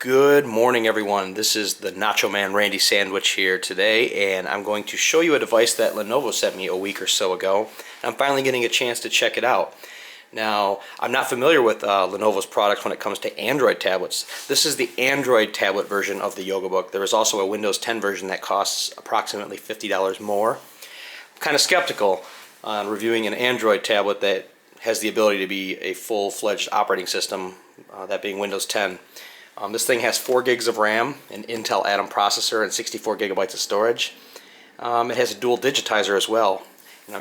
Good morning, everyone. This is the Nacho Man Randy Sandwich here today, and I'm going to show you a device that Lenovo sent me a week or so ago. I'm finally getting a chance to check it out. Now, I'm not familiar with Lenovo's products when it comes to Android tablets. This is the Android tablet version of the YogaBook. There is also a Windows 10 version that costs approximately $50 more. I'm kind of skeptical on reviewing an Android tablet that has the ability to be a full-fledged operating system, that being Windows 10. This thing has 4 gigs of RAM, an Intel Atom processor, and 64 gigabytes of storage. It has a dual digitizer as well,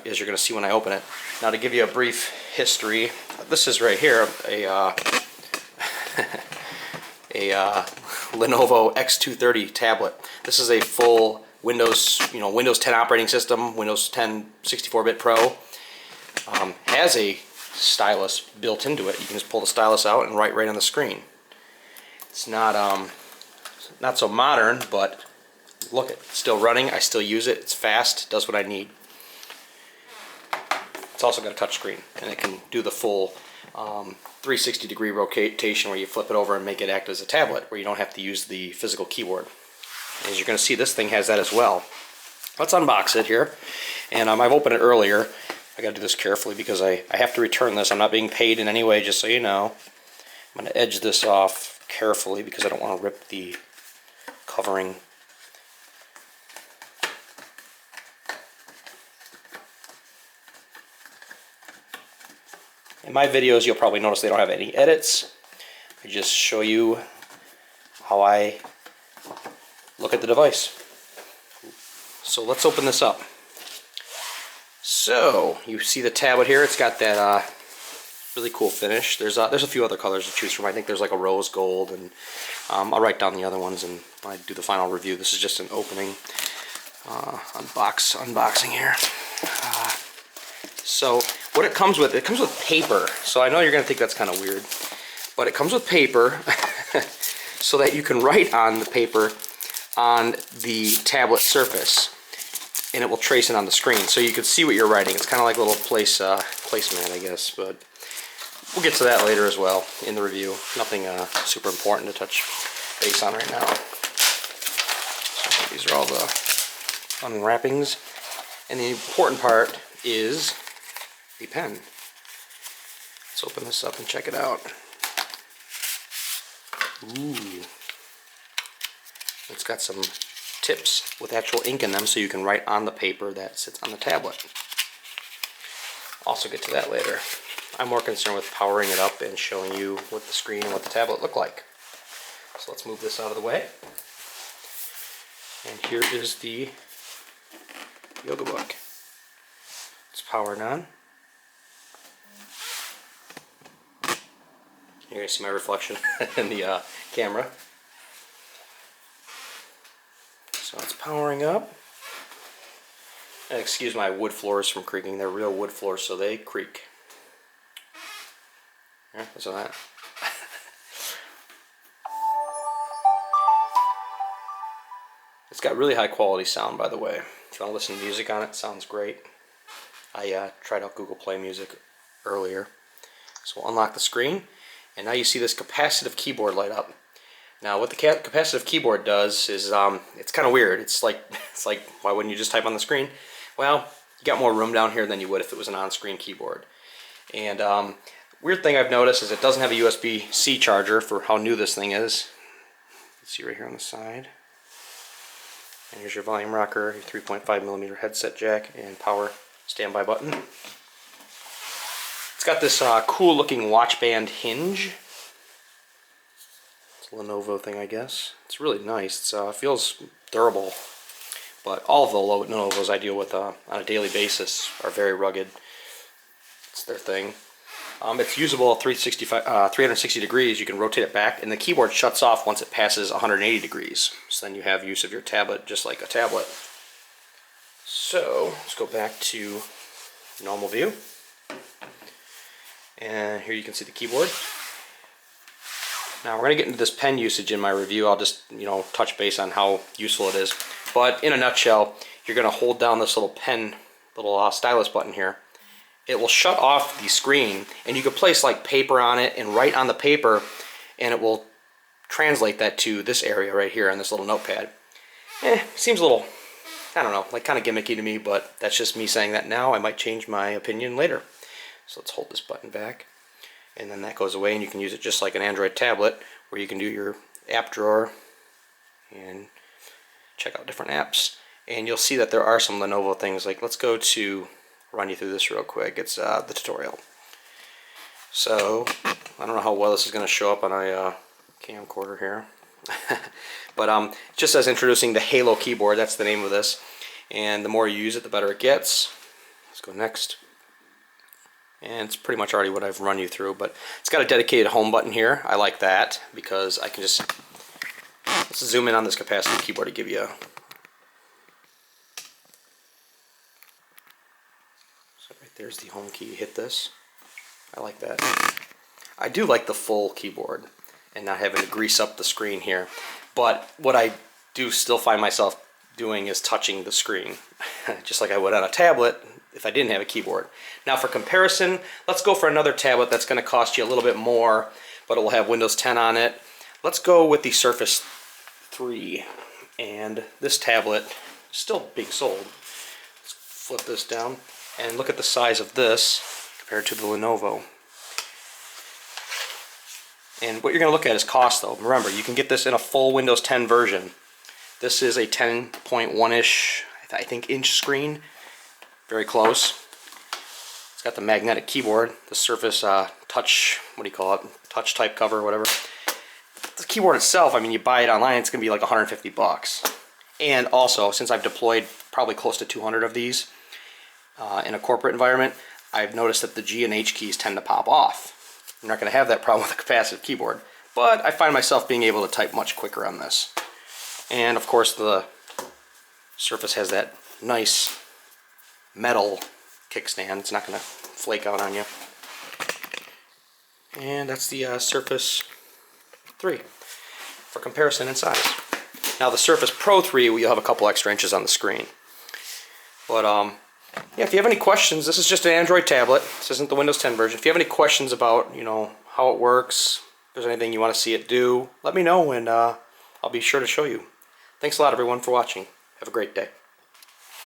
as you're going to see when I open it. Now, to give you a brief history, this is right here a Lenovo X230 tablet. This is a full Windows 10 operating system, Windows 10 64-bit Pro. Has a stylus built into it. You can just pull the stylus out and write right on the screen. It's not so modern, but look, it's still running. I still use it. It's fast. Does what I need. It's also got a touch screen, and it can do the full 360-degree rotation where you flip it over and make it act as a tablet, where you don't have to use the physical keyboard. As you're going to see, this thing has that as well. Let's unbox it here. And I've opened it earlier. I got to do this carefully because I have to return this. I'm not being paid in any way, just so you know. I'm going to edge this off carefully because I don't want to rip the covering. In my videos, you'll probably notice they don't have any edits. I just show you how I look at the device. So let's open this up. So you see the tablet here. It's got that really cool finish. There's a few other colors to choose from. I think there's like a rose gold, and I'll write down the other ones and when I do the final review. This is just an opening unboxing here. So what it comes with paper. So I know you're gonna think that's kind of weird, but it comes with paper so that you can write on the paper on the tablet surface, and it will trace it on the screen so you can see what you're writing. It's kind of like a little placemat, I guess, but we'll get to that later as well in the review. Nothing super important to touch base on right now. So these are all the unwrappings, and the important part is the pen. Let's open this up and check it out. Ooh. It's got some tips with actual ink in them so you can write on the paper that sits on the tablet. Also get to that later. I'm more concerned with powering it up and showing you what the screen and what the tablet look like. So let's move this out of the way. And here is the YogaBook. It's powered on. You're going to see my reflection in the camera. So it's powering up. And excuse my wood floors from creaking. They're real wood floors, so they creak. Yeah, listen to that. It's got really high quality sound, by the way. If you want to listen to music on it, it sounds great. I tried out Google Play Music earlier. So we'll unlock the screen, and now you see this capacitive keyboard light up. Now, what the capacitive keyboard does is, it's kind of weird. It's like, why wouldn't you just type on the screen? Well, you got more room down here than you would if it was an on-screen keyboard. And weird thing I've noticed is it doesn't have a USB-C charger for how new this thing is. Let's see right here on the side. And here's your volume rocker, your 3.5mm headset jack, and power standby button. It's got this cool looking watch band hinge. It's a Lenovo thing, I guess. It's really nice. It feels durable. But all of the Lenovos I deal with on a daily basis are very rugged. It's their thing. It's usable at 360 degrees. You can rotate it back, and the keyboard shuts off once it passes 180 degrees. So then you have use of your tablet just like a tablet. So let's go back to normal view. And here you can see the keyboard. Now we're going to get into this pen usage in my review. I'll just touch base on how useful it is. But in a nutshell, you're going to hold down this little stylus button here. It will shut off the screen, and you can place like paper on it and write on the paper, and it will translate that to this area right here on this little notepad. Seems a little, I don't know, like kind of gimmicky to me, but that's just me saying that now. I might change my opinion later. So let's hold this button back, and then that goes away, and you can use it just like an Android tablet, where you can do your app drawer and check out different apps. And you'll see that there are some Lenovo things. Like, let's go to, run you through this real quick. It's the tutorial. So I don't know how well this is going to show up on a camcorder here. But just as introducing the Halo keyboard, that's the name of this. And the more you use it, the better it gets. Let's go next. And it's pretty much already what I've run you through, but it's got a dedicated home button here. I like that because I can just, let's zoom in on this capacitive keyboard to give you a, so right there's the home key. Hit this. I like that. I do like the full keyboard and not having to grease up the screen here. But what I do still find myself doing is touching the screen, just like I would on a tablet if I didn't have a keyboard. Now for comparison, let's go for another tablet that's going to cost you a little bit more, but it will have Windows 10 on it. Let's go with the Surface 3. And this tablet is still being sold. Let's flip this down and look at the size of this compared to the Lenovo. And what you're going to look at is cost, though. Remember, you can get this in a full Windows 10 version. This is a 10.1-ish, I think, inch screen. Very close. It's got the magnetic keyboard, the Surface Touch, what do you call it? Touch type cover, whatever. The keyboard itself, I mean, you buy it online, it's going to be like 150 bucks. And also, since I've deployed probably close to 200 of these in a corporate environment, I've noticed that the G and H keys tend to pop off. I'm not going to have that problem with a capacitive keyboard, but I find myself being able to type much quicker on this. And of course the Surface has that nice metal kickstand. It's not going to flake out on you. And that's the Surface 3 for comparison in size. Now the Surface Pro 3, you'll have a couple extra inches on the screen. But yeah, if you have any questions, this is just an Android tablet. This isn't the Windows 10 version. If you have any questions about, you know, how it works, if there's anything you want to see it do, let me know, and I'll be sure to show you. Thanks a lot, everyone, for watching. Have a great day.